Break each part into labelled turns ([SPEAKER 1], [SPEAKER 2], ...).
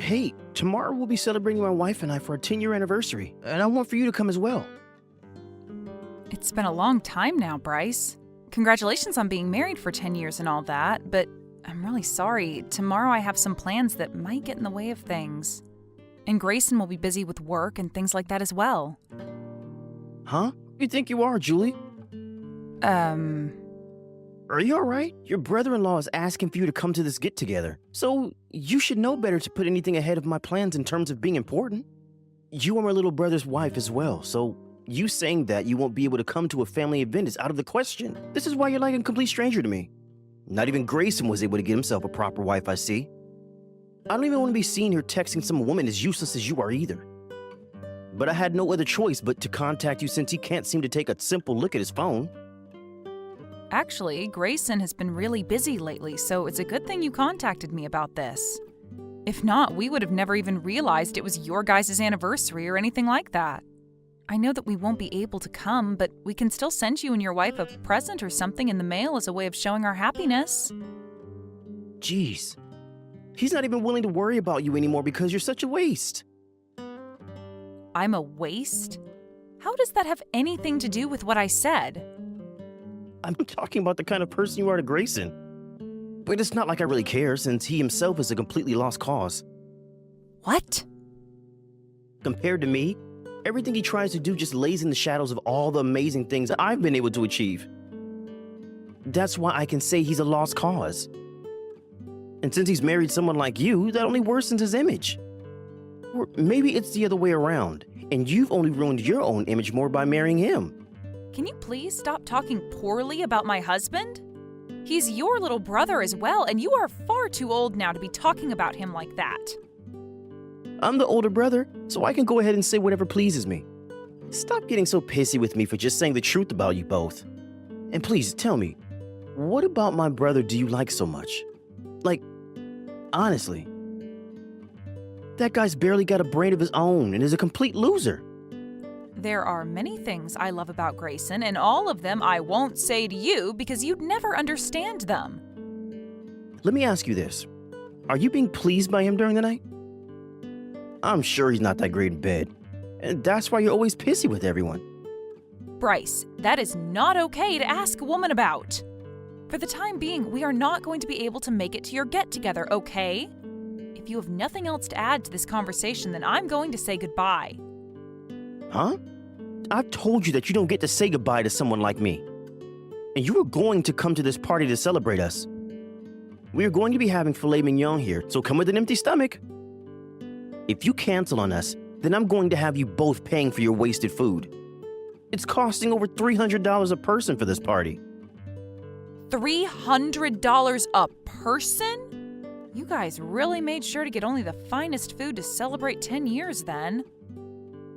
[SPEAKER 1] Hey, tomorrow we'll be celebrating my wife and I for our 10-year anniversary, and I want for you to come as well.
[SPEAKER 2] It's been a long time now, Bryce. Congratulations on being married for 10 years and all that, but I'm really sorry. Tomorrow I have some plans that might get in the way of things. And Grayson will be busy with work and things like that as well.
[SPEAKER 1] Huh? You think you are, Julie? Are you alright? Your brother-in-law is asking for you to come to this get-together, so you should know better to put anything ahead of my plans in terms of being important. You are my little brother's wife as well, so you saying that you won't be able to come to a family event is out of the question. This is why you're like a complete stranger to me. Not even Grayson was able to get himself a proper wife, I see. I don't even want to be seen here texting some woman as useless as you are either. But I had no other choice but to contact you since he can't seem to take a simple look at his phone.
[SPEAKER 2] Actually, Grayson has been really busy lately, so it's a good thing you contacted me about this. If not, we would have never even realized it was your guys' anniversary or anything like that. I know that we won't be able to come, but we can still send you and your wife a present or something in the mail as a way of showing our happiness.
[SPEAKER 1] Jeez. He's not even willing to worry about you anymore because you're such a waste.
[SPEAKER 2] I'm a waste? How does that have anything to do with what I said?
[SPEAKER 1] I'm talking about the kind of person you are to Grayson. But it's not like I really care since he himself is a completely lost cause.
[SPEAKER 2] What?
[SPEAKER 1] Compared to me, everything he tries to do just lays in the shadows of all the amazing things I've been able to achieve. That's why I can say he's a lost cause. And since he's married someone like you, that only worsens his image. Or maybe it's the other way around, and you've only ruined your own image more by marrying him.
[SPEAKER 2] Can you please stop talking poorly about my husband? He's your little brother as well, and you are far too old now to be talking about him like that.
[SPEAKER 1] I'm the older brother, so I can go ahead and say whatever pleases me. Stop getting so pissy with me for just saying the truth about you both. And please, tell me, what about my brother do you like so much? Like, honestly. That guy's barely got a brain of his own and is a complete loser.
[SPEAKER 2] There are many things I love about Grayson, and all of them I won't say to you because you'd never understand them.
[SPEAKER 1] Let me ask you this. Are you being pleased by him during the night? I'm sure he's not that great in bed, and that's why you're always pissy with everyone.
[SPEAKER 2] Bryce, that is not okay to ask a woman about. For the time being, we are not going to be able to make it to your get-together, okay? If you have nothing else to add to this conversation, then I'm going to say goodbye.
[SPEAKER 1] Huh? I've told you that you don't get to say goodbye to someone like me. And you were going to come to this party to celebrate us. We are going to be having filet mignon here, so come with an empty stomach. If you cancel on us, then I'm going to have you both paying for your wasted food. It's costing over $300 a person for this party.
[SPEAKER 2] $300 a person? You guys really made sure to get only the finest food to celebrate 10 years then.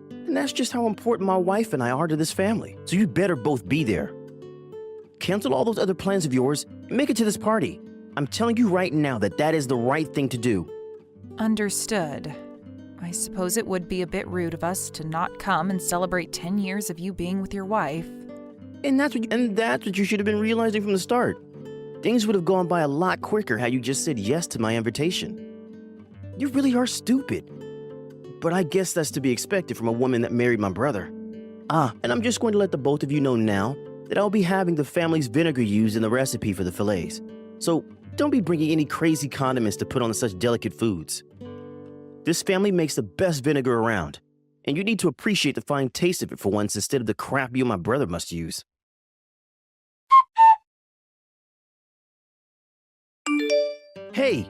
[SPEAKER 1] And that's just how important my wife and I are to this family, so you better both be there. Cancel all those other plans of yours and make it to this party. I'm telling you right now that that is the right thing to do.
[SPEAKER 2] Understood. I suppose it would be a bit rude of us to not come and celebrate 10 years of you being with your wife.
[SPEAKER 1] And that's what you should have been realizing from the start. Things would have gone by a lot quicker had you just said yes to my invitation. You really are stupid. But I guess that's to be expected from a woman that married my brother. And I'm just going to let the both of you know now that I'll be having the family's vinegar used in the recipe for the fillets. So don't be bringing any crazy condiments to put on such delicate foods. This family makes the best vinegar around, and you need to appreciate the fine taste of it for once instead of the crap you and my brother must use. Hey,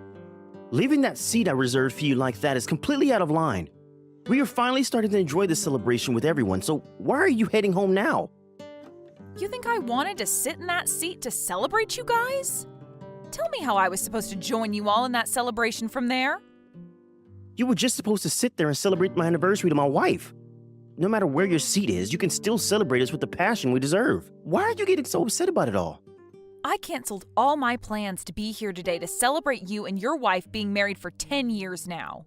[SPEAKER 1] leaving that seat I reserved for you like that is completely out of line. We are finally starting to enjoy this celebration with everyone, so why are you heading home now?
[SPEAKER 2] You think I wanted to sit in that seat to celebrate you guys? Tell me how I was supposed to join you all in that celebration from there.
[SPEAKER 1] You were just supposed to sit there and celebrate my anniversary to my wife. No matter where your seat is, you can still celebrate us with the passion we deserve. Why are you getting so upset about it all?
[SPEAKER 2] I canceled all my plans to be here today to celebrate you and your wife being married for 10 years now.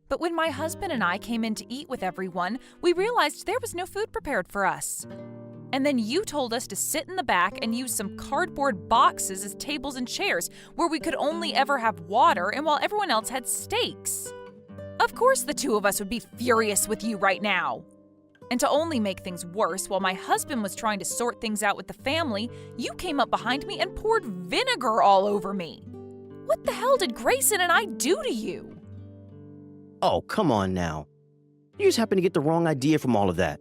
[SPEAKER 2] But when my husband and I came in to eat with everyone, we realized there was no food prepared for us. And then you told us to sit in the back and use some cardboard boxes as tables and chairs where we could only ever have water and while everyone else had steaks. Of course the two of us would be furious with you right now. And to only make things worse, while my husband was trying to sort things out with the family, you came up behind me and poured vinegar all over me. What the hell did Grayson and I do to you?
[SPEAKER 1] Oh, come on now. You just happened to get the wrong idea from all of that.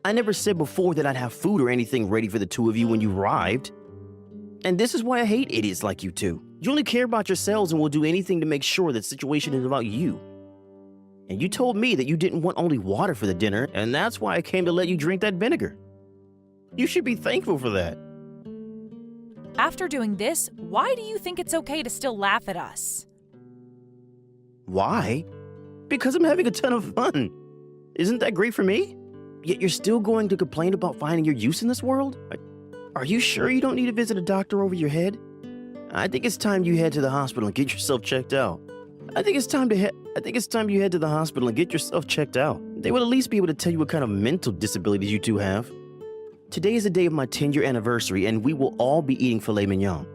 [SPEAKER 1] I never said before that I'd have food or anything ready for the two of you when you arrived. And this is why I hate idiots like you two. You only care about yourselves and will do anything to make sure that the situation is about you. And you told me that you didn't want only water for the dinner, and that's why I came to let you drink that vinegar. You should be thankful for that.
[SPEAKER 2] After doing this, why do you think it's okay to still laugh at us?
[SPEAKER 1] Why? Because I'm having a ton of fun. Isn't that great for me? Yet you're still going to complain about finding your use in this world? Are you sure you don't need to visit a doctor over your head? I think it's time you head to the hospital and get yourself checked out. I think it's time you head to the hospital and get yourself checked out. They will at least be able to tell you what kind of mental disabilities you two have. Today is the day of my 10-year anniversary, and we will all be eating filet mignon.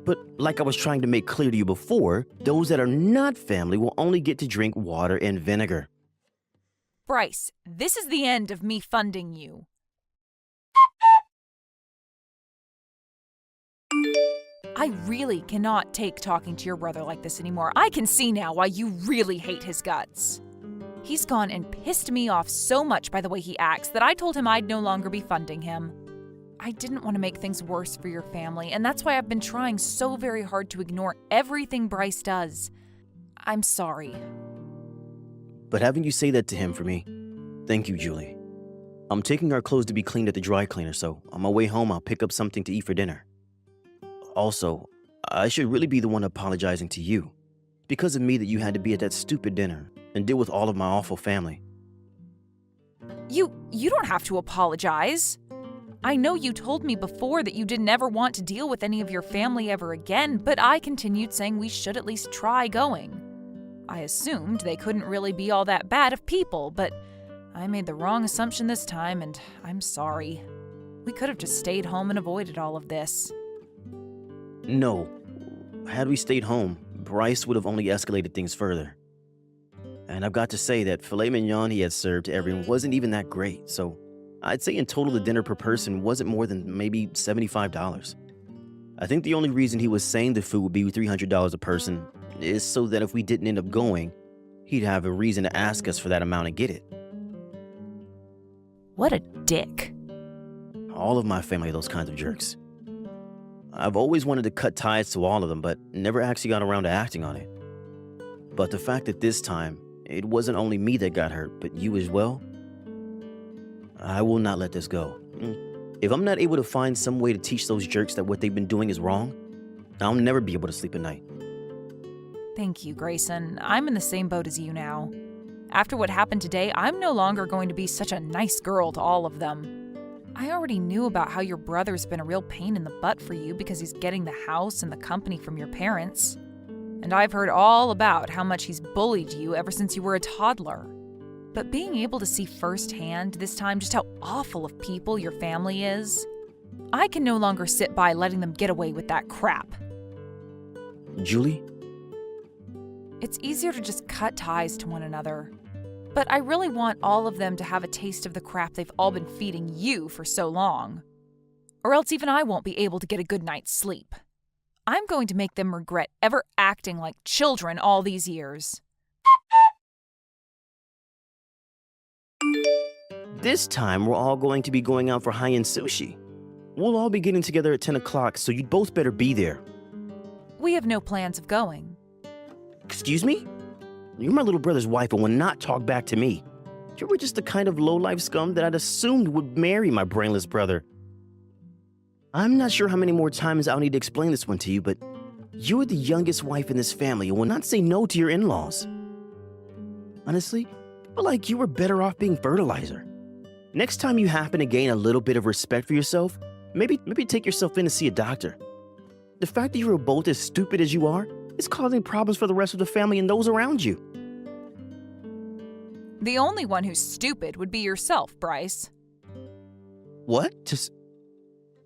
[SPEAKER 1] But like I was trying to make clear to you before, those that are not family will only get to drink water and vinegar.
[SPEAKER 2] Bryce, this is the end of me funding you. I really cannot take talking to your brother like this anymore. I can see now why you really hate his guts. He's gone and pissed me off so much by the way he acts that I told him I'd no longer be funding him. I didn't want to make things worse for your family, and that's why I've been trying so very hard to ignore everything Bryce does. I'm sorry.
[SPEAKER 1] But having you say that to him for me, thank you, Julie. I'm taking our clothes to be cleaned at the dry cleaner, so on my way home I'll pick up something to eat for dinner. Also, I should really be the one apologizing to you. Because of me that you had to be at that stupid dinner and deal with all of my awful family.
[SPEAKER 2] You don't have to apologize. I know you told me before that you didn't ever want to deal with any of your family ever again, but I continued saying we should at least try going. I assumed they couldn't really be all that bad of people, but I made the wrong assumption this time, and I'm sorry. We could have just stayed home and avoided all of this.
[SPEAKER 1] No. Had we stayed home, Bryce would have only escalated things further. And I've got to say that filet mignon he had served to everyone wasn't even that great, so I'd say in total the dinner per person wasn't more than maybe $75. I think the only reason he was saying the food would be $300 a person is so that if we didn't end up going, he'd have a reason to ask us for that amount and get it.
[SPEAKER 2] What a dick.
[SPEAKER 1] All of my family are those kinds of jerks. I've always wanted to cut ties to all of them, but never actually got around to acting on it. But the fact that this time, it wasn't only me that got hurt, but you as well, I will not let this go. If I'm not able to find some way to teach those jerks that what they've been doing is wrong, I'll never be able to sleep at night.
[SPEAKER 2] Thank you, Grayson. I'm in the same boat as you now. After what happened today, I'm no longer going to be such a nice girl to all of them. I already knew about how your brother's been a real pain in the butt for you because he's getting the house and the company from your parents. And I've heard all about how much he's bullied you ever since you were a toddler. But being able to see firsthand this time just how awful of people your family is, I can no longer sit by letting them get away with that crap.
[SPEAKER 1] Julie?
[SPEAKER 2] It's easier to just cut ties to one another. But I really want all of them to have a taste of the crap they've all been feeding you for so long. Or else even I won't be able to get a good night's sleep. I'm going to make them regret ever acting like children all these years.
[SPEAKER 1] This time, we're all going to be going out for high-end sushi. We'll all be getting together at 10 o'clock, so you'd both better be there.
[SPEAKER 2] We have no plans of going.
[SPEAKER 1] Excuse me? You're my little brother's wife and will not talk back to me. You were just the kind of low-life scum that I'd assumed would marry my brainless brother. I'm not sure how many more times I'll need to explain this one to you, but you're the youngest wife in this family and will not say no to your in-laws. Honestly, people like you are better off being fertilizer. Next time you happen to gain a little bit of respect for yourself, maybe take yourself in to see a doctor. The fact that you are both as stupid as you are is causing problems for the rest of the family and those around you.
[SPEAKER 2] The only one who's stupid would be yourself, Bryce.
[SPEAKER 1] What?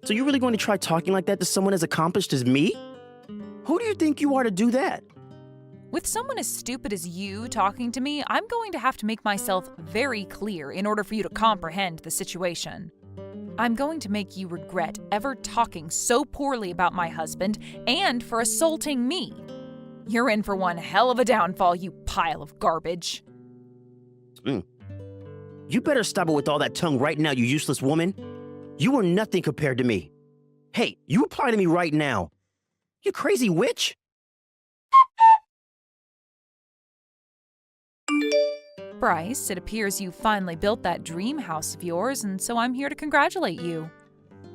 [SPEAKER 1] So you're really going to try talking like that to someone as accomplished as me? Who do you think you are to do that?
[SPEAKER 2] With someone as stupid as you talking to me, I'm going to have to make myself very clear in order for you to comprehend the situation. I'm going to make you regret ever talking so poorly about my husband and for assaulting me. You're in for one hell of a downfall, you pile of garbage.
[SPEAKER 1] You better stop it with all that tongue right now, you useless woman. You are nothing compared to me. Hey, you reply to me right now. You crazy witch.
[SPEAKER 2] Bryce, it appears you finally built that dream house of yours, and so I'm here to congratulate you.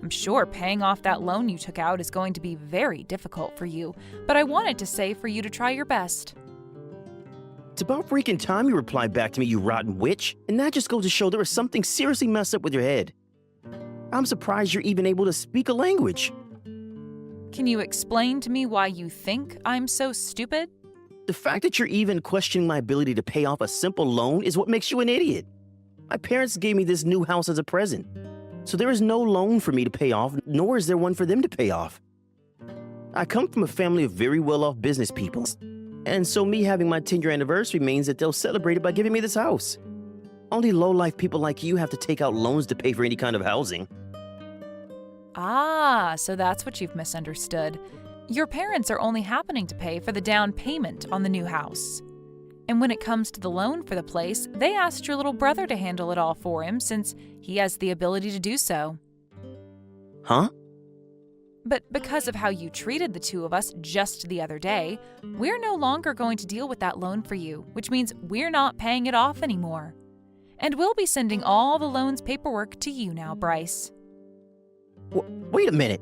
[SPEAKER 2] I'm sure paying off that loan you took out is going to be very difficult for you, but I wanted to say for you to try your best.
[SPEAKER 1] It's about freaking time you replied back to me, you rotten witch, and that just goes to show there is something seriously messed up with your head. I'm surprised you're even able to speak a language.
[SPEAKER 2] Can you explain to me why you think I'm so stupid?
[SPEAKER 1] The fact that you're even questioning my ability to pay off a simple loan is what makes you an idiot. My parents gave me this new house as a present, so there is no loan for me to pay off, nor is there one for them to pay off. I come from a family of very well-off business people, and so me having my 10-year anniversary means that they'll celebrate it by giving me this house. Only low-life people like you have to take out loans to pay for any kind of housing.
[SPEAKER 2] Ah, so that's what you've misunderstood. Your parents are only happening to pay for the down payment on the new house. And when it comes to the loan for the place, they asked your little brother to handle it all for him since he has the ability to do so.
[SPEAKER 1] Huh?
[SPEAKER 2] But because of how you treated the two of us just the other day, we're no longer going to deal with that loan for you, which means we're not paying it off anymore. And we'll be sending all the loan's paperwork to you now, Bryce.
[SPEAKER 1] Wait a minute.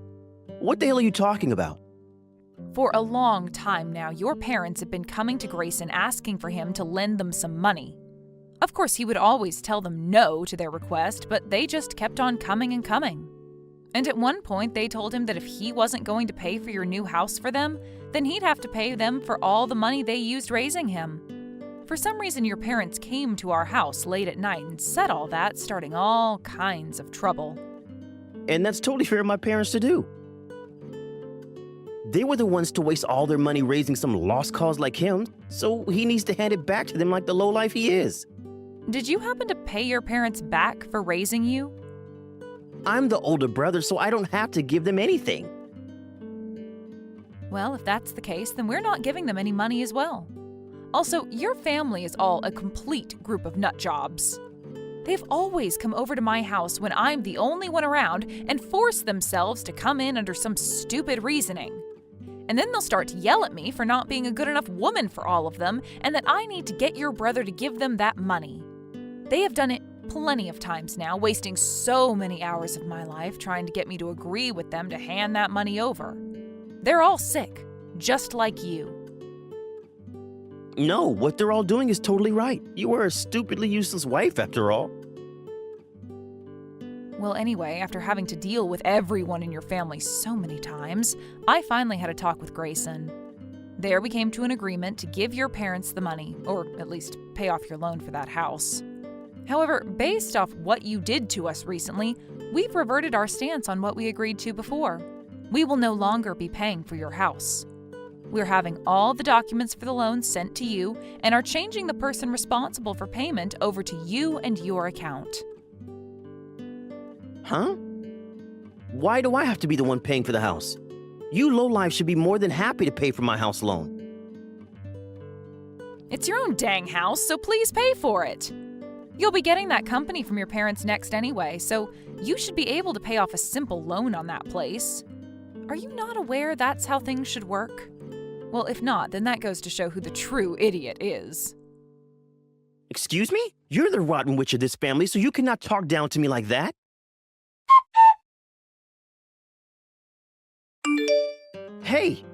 [SPEAKER 1] What the hell are you talking about?
[SPEAKER 2] For a long time now, your parents have been coming to Grayson asking for him to lend them some money. Of course, he would always tell them no to their request, but they just kept on coming and coming. And at one point, they told him that if he wasn't going to pay for your new house for them, then he'd have to pay them for all the money they used raising him. For some reason, your parents came to our house late at night and said all that, starting all kinds of trouble.
[SPEAKER 1] And that's totally fair of my parents to do. They were the ones to waste all their money raising some lost cause like him, so he needs to hand it back to them like the lowlife he is.
[SPEAKER 2] Did you happen to pay your parents back for raising you?
[SPEAKER 1] I'm the older brother, so I don't have to give them anything.
[SPEAKER 2] Well, if that's the case, then we're not giving them any money as well. Also, your family is all a complete group of nut jobs. They've always come over to my house when I'm the only one around and force themselves to come in under some stupid reasoning. And then they'll start to yell at me for not being a good enough woman for all of them and that I need to get your brother to give them that money. They have done it plenty of times now, wasting so many hours of my life trying to get me to agree with them to hand that money over. They're all sick, just like you.
[SPEAKER 1] No, what they're all doing is totally right. You are a stupidly useless wife, after all.
[SPEAKER 2] Well, anyway, after having to deal with everyone in your family so many times, I finally had a talk with Grayson. There we came to an agreement to give your parents the money, or at least pay off your loan for that house. However, based off what you did to us recently, we've reverted our stance on what we agreed to before. We will no longer be paying for your house. We're having all the documents for the loan sent to you and are changing the person responsible for payment over to you and your account.
[SPEAKER 1] Huh? Why do I have to be the one paying for the house? You lowlife should be more than happy to pay for my house loan.
[SPEAKER 2] It's your own dang house, so please pay for it. You'll be getting that company from your parents next anyway, so you should be able to pay off a simple loan on that place. Are you not aware that's how things should work? Well, if not, then that goes to show who the true idiot is.
[SPEAKER 1] Excuse me? You're the rotten witch of this family, so you cannot talk down to me like that. Hey!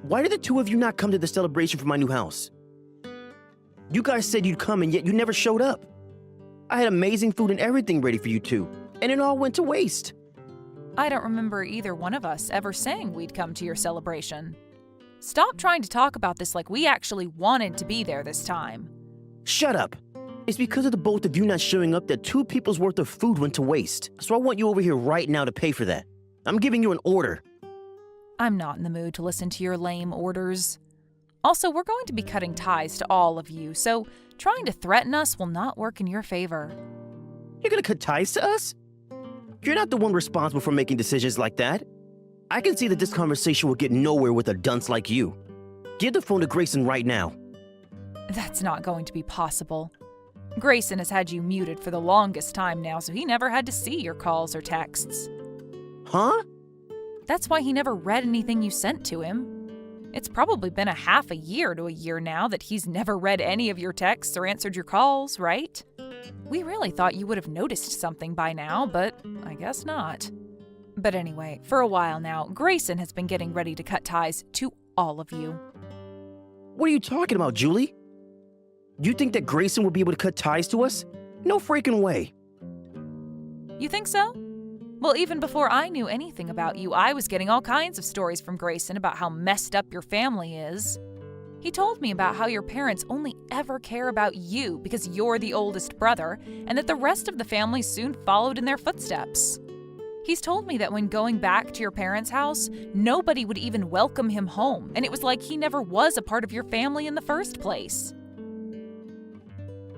[SPEAKER 1] Why did the two of you not come to the celebration for my new house? You guys said you'd come and yet you never showed up. I had amazing food and everything ready for you two, and it all went to waste.
[SPEAKER 2] I don't remember either one of us ever saying we'd come to your celebration. Stop trying to talk about this like we actually wanted to be there this time.
[SPEAKER 1] Shut up. It's because of the both of you not showing up that 2 people's worth of food went to waste. So I want you over here right now to pay for that. I'm giving you an order.
[SPEAKER 2] I'm not in the mood to listen to your lame orders. Also, we're going to be cutting ties to all of you, so trying to threaten us will not work in your favor.
[SPEAKER 1] You're gonna cut ties to us? You're not the one responsible for making decisions like that. I can see that this conversation will get nowhere with a dunce like you. Give the phone to Grayson right now.
[SPEAKER 2] That's not going to be possible. Grayson has had you muted for the longest time now, so he never had to see your calls or texts.
[SPEAKER 1] Huh?
[SPEAKER 2] That's why he never read anything you sent to him. It's probably been a half a year to a year now that he's never read any of your texts or answered your calls, right? We really thought you would have noticed something by now, but I guess not. But anyway, for a while now, Grayson has been getting ready to cut ties to all of you.
[SPEAKER 1] What are you talking about, Julie? You think that Grayson will be able to cut ties to us? No freaking way.
[SPEAKER 2] You think so? Well, even before I knew anything about you, I was getting all kinds of stories from Grayson about how messed up your family is. He told me about how your parents only ever care about you because you're the oldest brother, and that the rest of the family soon followed in their footsteps. He's told me that when going back to your parents' house, nobody would even welcome him home, and it was like he never was a part of your family in the first place.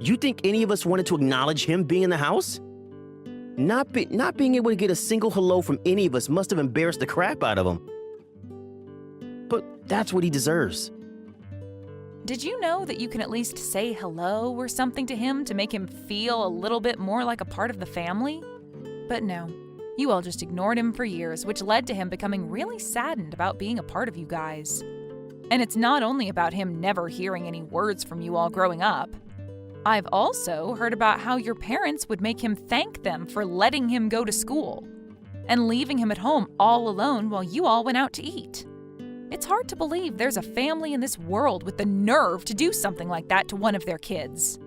[SPEAKER 1] You think any of us wanted to acknowledge him being in the house? Not being able to get a single hello from any of us must have embarrassed the crap out of him. But that's what he deserves.
[SPEAKER 2] Did you know that you can at least say hello or something to him to make him feel a little bit more like a part of the family? But no, you all just ignored him for years, which led to him becoming really saddened about being a part of you guys. And it's not only about him never hearing any words from you all growing up. I've also heard about how your parents would make him thank them for letting him go to school and leaving him at home all alone while you all went out to eat. It's hard to believe there's a family in this world with the nerve to do something like that to one of their kids.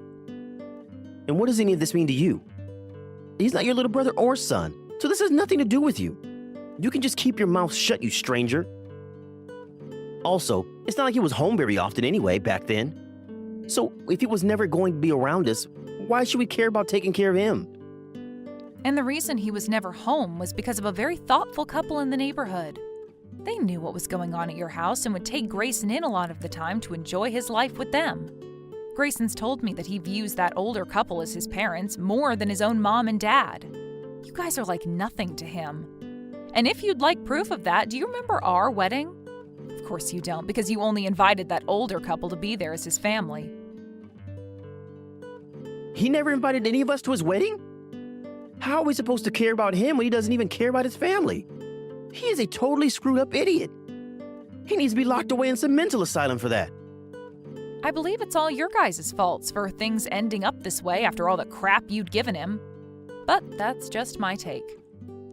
[SPEAKER 1] And what does any of this mean to you? He's not your little brother or son, so this has nothing to do with you. You can just keep your mouth shut, you stranger. Also, it's not like he was home very often anyway back then. So if he was never going to be around us, why should we care about taking care of him?
[SPEAKER 2] And the reason he was never home was because of a very thoughtful couple in the neighborhood. They knew what was going on at your house and would take Grayson in a lot of the time to enjoy his life with them. Grayson's told me that he views that older couple as his parents more than his own mom and dad. You guys are like nothing to him. And if you'd like proof of that, do you remember our wedding? Of course you don't, because you only invited that older couple to be there as his family.
[SPEAKER 1] He never invited any of us to his wedding? How are we supposed to care about him when he doesn't even care about his family? He is a totally screwed up idiot. He needs to be locked away in some mental asylum for that.
[SPEAKER 2] I believe it's all your guys' faults for things ending up this way after all the crap you'd given him. But that's just my take.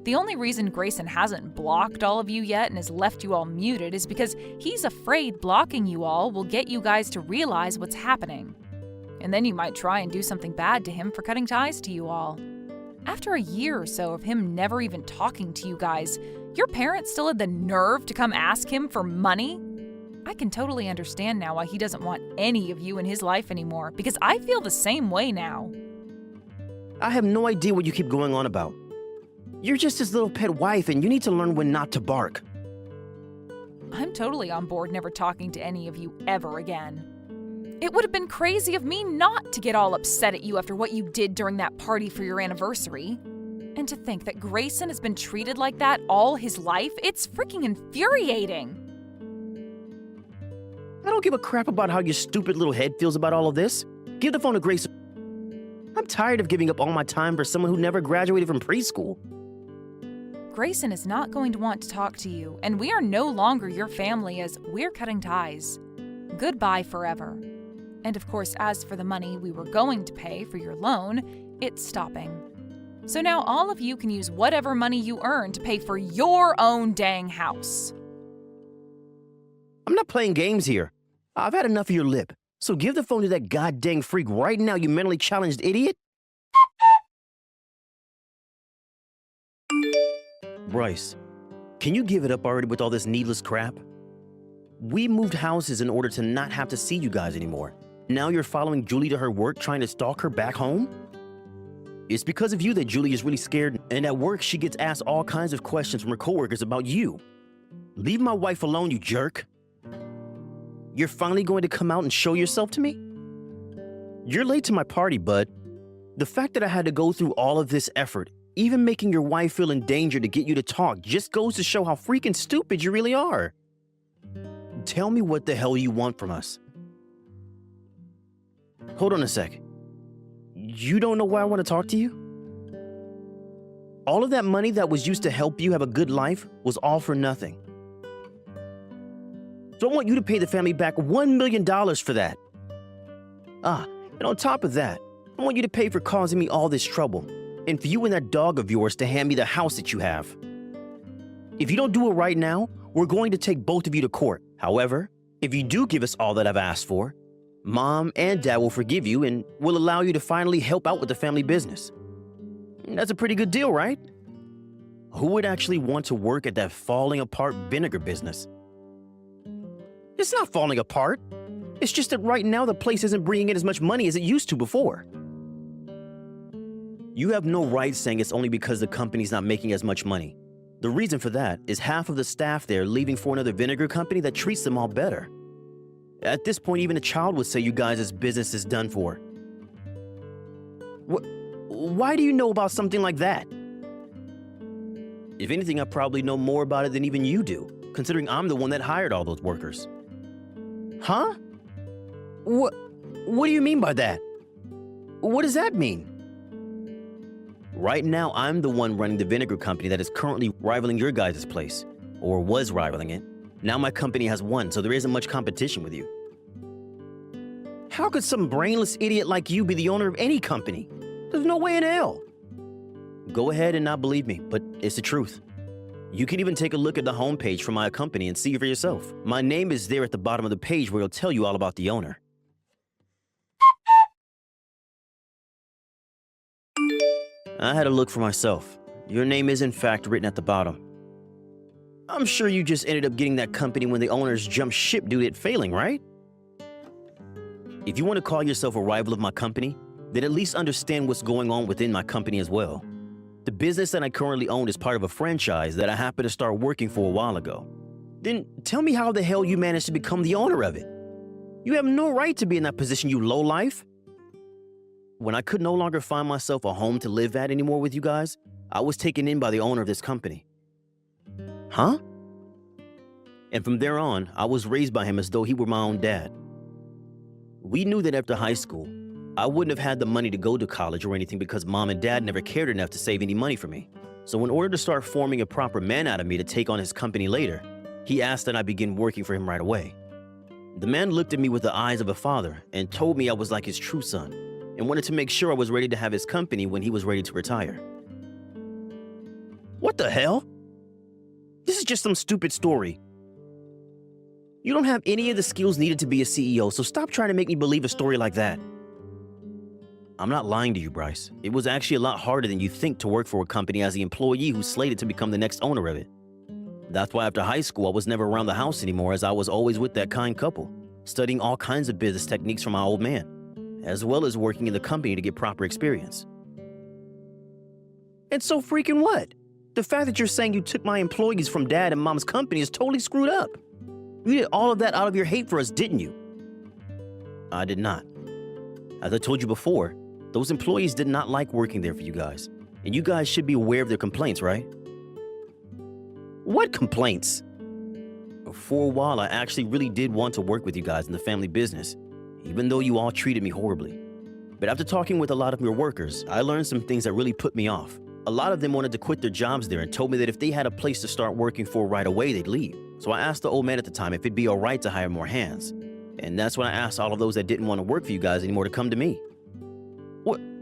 [SPEAKER 2] The only reason Grayson hasn't blocked all of you yet and has left you all muted is because he's afraid blocking you all will get you guys to realize what's happening. And then you might try and do something bad to him for cutting ties to you all. After a year or so of him never even talking to you guys, your parents still had the nerve to come ask him for money? I can totally understand now why he doesn't want any of you in his life anymore, because I feel the same way now.
[SPEAKER 1] I have no idea what you keep going on about. You're just his little pet wife, and you need to learn when not to bark.
[SPEAKER 2] I'm totally on board never talking to any of you ever again. It would have been crazy of me not to get all upset at you after what you did during that party for your anniversary. And to think that Grayson has been treated like that all his life, it's freaking infuriating.
[SPEAKER 1] I don't give a crap about how your stupid little head feels about all of this. Give the phone to Grayson. I'm tired of giving up all my time for someone who never graduated from preschool.
[SPEAKER 2] Grayson is not going to want to talk to you, and we are no longer your family as we're cutting ties. Goodbye forever. And of course, as for the money we were going to pay for your loan, it's stopping. So now all of you can use whatever money you earn to pay for your own dang house.
[SPEAKER 1] I'm not playing games here. I've had enough of your lip. So give the phone to that goddamn freak right now, you mentally challenged idiot. Bryce, can you give it up already with all this needless crap? We moved houses in order to not have to see you guys anymore. Now you're following Julie to her work, trying to stalk her back home? It's because of you that Julie is really scared, and at work she gets asked all kinds of questions from her coworkers about you. Leave my wife alone, you jerk. You're finally going to come out and show yourself to me? You're late to my party, bud. The fact that I had to go through all of this effort, even making your wife feel in danger to get you to talk, just goes to show how freaking stupid you really are. Tell me what the hell you want from us. Hold on a sec. You don't know why I want to talk to you? All of that money that was used to help you have a good life was all for nothing. So I want you to pay the family back $1 million for that. And on top of that, I want you to pay for causing me all this trouble, and for you and that dog of yours to hand me the house that you have. If you don't do it right now, we're going to take both of you to court. However, if you do give us all that I've asked for, Mom and Dad will forgive you and will allow you to finally help out with the family business. That's a pretty good deal, right? Who would actually want to work at that falling apart vinegar business? It's not falling apart. It's just that right now the place isn't bringing in as much money as it used to before. You have no right saying it's only because the company's not making as much money. The reason for that is half of the staff there leaving for another vinegar company that treats them all better. At this point, even a child would say you guys' business is done for. Why do you know about something like that? If anything, I probably know more about it than even you do, considering I'm the one that hired all those workers. Huh? What do you mean by that? What does that mean? Right now, I'm the one running the vinegar company that is currently rivaling your guys' place, or was rivaling it. Now my company has won, so there isn't much competition with you. How could some brainless idiot like you be the owner of any company? There's no way in hell. Go ahead and not believe me, but it's the truth. You can even take a look at the homepage for my company and see for yourself. My name is there at the bottom of the page where it'll tell you all about the owner. I had a look for myself. Your name is in fact written at the bottom. I'm sure you just ended up getting that company when the owners jumped ship due to it failing, right? If you want to call yourself a rival of my company, then at least understand what's going on within my company as well. The business that I currently own is part of a franchise that I happened to start working for a while ago. Then tell me how the hell you managed to become the owner of it. You have no right to be in that position, you lowlife. When I could no longer find myself a home to live at anymore with you guys, I was taken in by the owner of this company. Huh? And from there on, I was raised by him as though he were my own dad. We knew that after high school, I wouldn't have had the money to go to college or anything because Mom and Dad never cared enough to save any money for me. So in order to start forming a proper man out of me to take on his company later, he asked that I begin working for him right away. The man looked at me with the eyes of a father and told me I was like his true son and wanted to make sure I was ready to have his company when he was ready to retire. What the hell? This is just some stupid story. You don't have any of the skills needed to be a CEO, so stop trying to make me believe a story like that. I'm not lying to you, Bryce. It was actually a lot harder than you think to work for a company as the employee who's slated to become the next owner of it. That's why after high school, I was never around the house anymore, as I was always with that kind couple, studying all kinds of business techniques from my old man, as well as working in the company to get proper experience. And so freaking what? The fact that you're saying you took my employees from Dad and Mom's company is totally screwed up. You did all of that out of your hate for us, didn't you? I did not. As I told you before, those employees did not like working there for you guys, and you guys should be aware of their complaints, right? What complaints? For a while, I actually really did want to work with you guys in the family business, even though you all treated me horribly. But after talking with a lot of your workers, I learned some things that really put me off. A lot of them wanted to quit their jobs there and told me that if they had a place to start working for right away, they'd leave. So I asked the old man at the time if it'd be all right to hire more hands. And that's when I asked all of those that didn't want to work for you guys anymore to come to me.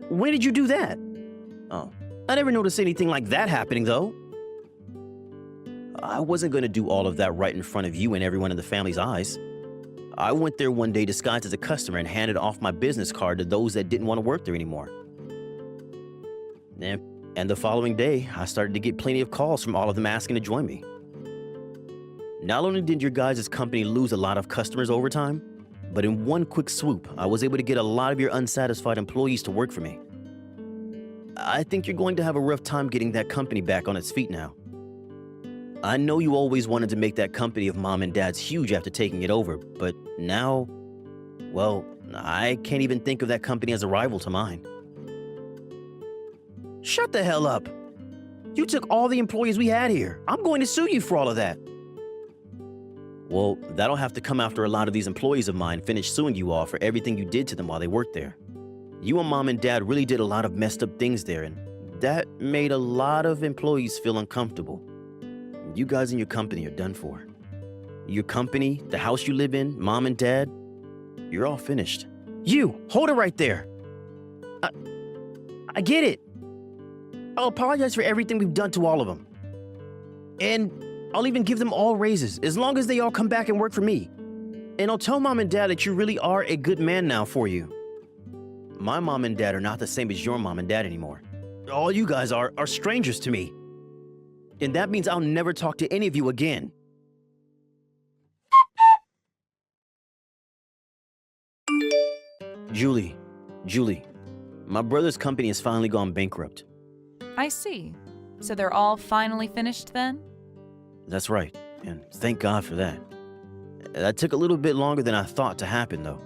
[SPEAKER 1] When did you do that? Oh, I never noticed anything like that happening, though. I wasn't going to do all of that right in front of you and everyone in the family's eyes. I went there one day disguised as a customer and handed off my business card to those that didn't want to work there anymore. And the following day, I started to get plenty of calls from all of them asking to join me. Not only did your guys' company lose a lot of customers over time, but in one quick swoop, I was able to get a lot of your unsatisfied employees to work for me. I think you're going to have a rough time getting that company back on its feet now. I know you always wanted to make that company of Mom and Dad's huge after taking it over, but now, well, I can't even think of that company as a rival to mine. Shut the hell up! You took all the employees we had here. I'm going to sue you for all of that. Well, that'll have to come after a lot of these employees of mine finish suing you all for everything you did to them while they worked there. You and Mom and Dad really did a lot of messed up things there, and that made a lot of employees feel uncomfortable. You guys and your company are done for. Your company, the house you live in, Mom and Dad, you're all finished. You, hold it right there. I get it. I'll apologize for everything we've done to all of them. And I'll even give them all raises, as long as they all come back and work for me. And I'll tell Mom and Dad that you really are a good man now for you. My Mom and Dad are not the same as your Mom and Dad anymore. All you guys are strangers to me. And that means I'll never talk to any of you again. Julie, my brother's company has finally gone bankrupt.
[SPEAKER 2] I see. So they're all finally finished then?
[SPEAKER 1] That's right, and thank God for that. That took a little bit longer than I thought to happen, though.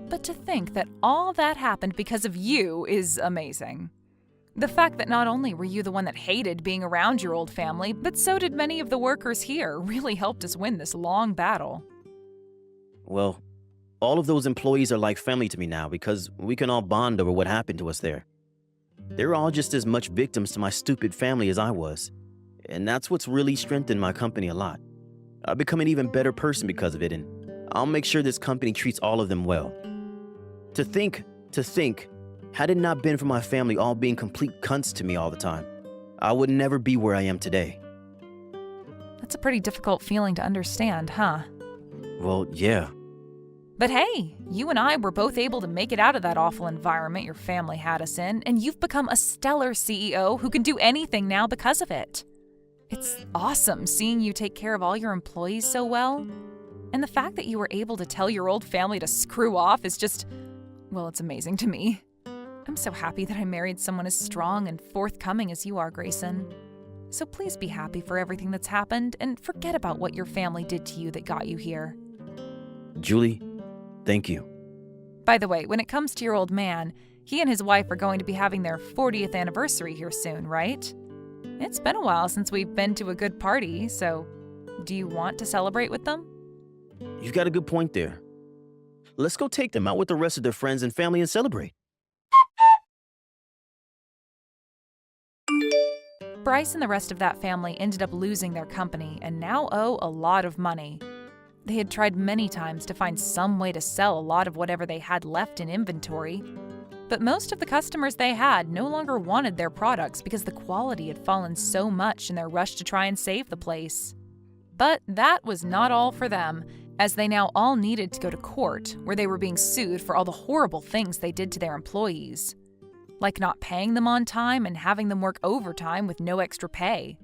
[SPEAKER 2] But to think that all that happened because of you is amazing. The fact that not only were you the one that hated being around your old family, but so did many of the workers here really helped us win this long battle.
[SPEAKER 1] Well, all of those employees are like family to me now because we can all bond over what happened to us there. They're all just as much victims to my stupid family as I was. And that's what's really strengthened my company a lot. I've become an even better person because of it, and I'll make sure this company treats all of them well. To think, had it not been for my family all being complete cunts to me all the time, I would never be where I am today.
[SPEAKER 2] That's a pretty difficult feeling to understand, huh?
[SPEAKER 1] Well, yeah.
[SPEAKER 2] But hey, you and I were both able to make it out of that awful environment your family had us in, and you've become a stellar CEO who can do anything now because of it. It's awesome seeing you take care of all your employees so well. And the fact that you were able to tell your old family to screw off is just, well, it's amazing to me. I'm so happy that I married someone as strong and forthcoming as you are, Grayson. So please be happy for everything that's happened and forget about what your family did to you that got you here.
[SPEAKER 1] Julie, thank you.
[SPEAKER 2] By the way, when it comes to your old man, he and his wife are going to be having their 40th anniversary here soon, right? It's been a while since we've been to a good party, so do you want to celebrate with them?
[SPEAKER 1] You've got a good point there. Let's go take them out with the rest of their friends and family and celebrate.
[SPEAKER 2] Bryce and the rest of that family ended up losing their company and now owe a lot of money. They had tried many times to find some way to sell a lot of whatever they had left in inventory, but most of the customers they had no longer wanted their products because the quality had fallen so much in their rush to try and save the place. But that was not all for them, as they now all needed to go to court, where they were being sued for all the horrible things they did to their employees, like not paying them on time and having them work overtime with no extra pay.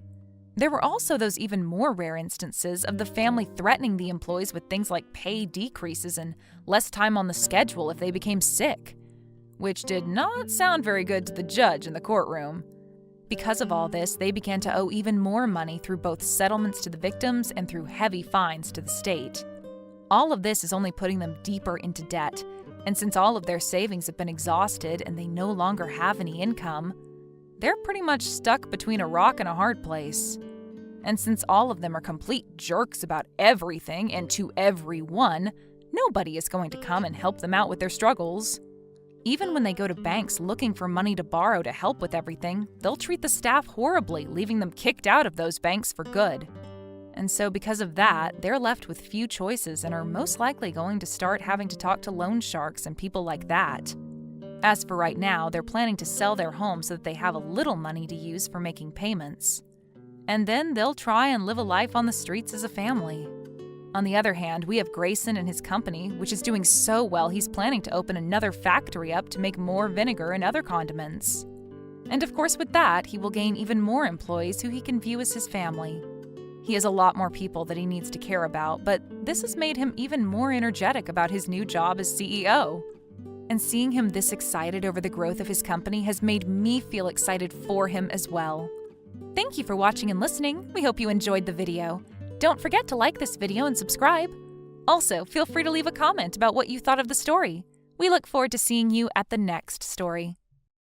[SPEAKER 2] There were also those even more rare instances of the family threatening the employees with things like pay decreases and less time on the schedule if they became sick, which did not sound very good to the judge in the courtroom. Because of all this, they began to owe even more money through both settlements to the victims and through heavy fines to the state. All of this is only putting them deeper into debt, and since all of their savings have been exhausted and they no longer have any income, they're pretty much stuck between a rock and a hard place. And since all of them are complete jerks about everything and to everyone, nobody is going to come and help them out with their struggles. Even when they go to banks looking for money to borrow to help with everything, they'll treat the staff horribly, leaving them kicked out of those banks for good. And so because of that, they're left with few choices and are most likely going to start having to talk to loan sharks and people like that. As for right now, they're planning to sell their home so that they have a little money to use for making payments. And then they'll try and live a life on the streets as a family. On the other hand, we have Grayson and his company, which is doing so well he's planning to open another factory up to make more vinegar and other condiments. And of course with that, he will gain even more employees who he can view as his family. He has a lot more people that he needs to care about, but this has made him even more energetic about his new job as CEO. And seeing him this excited over the growth of his company has made me feel excited for him as well. Thank you for watching and listening. We hope you enjoyed the video. Don't forget to like this video and subscribe. Also, feel free to leave a comment about what you thought of the story. We look forward to seeing you at the next story.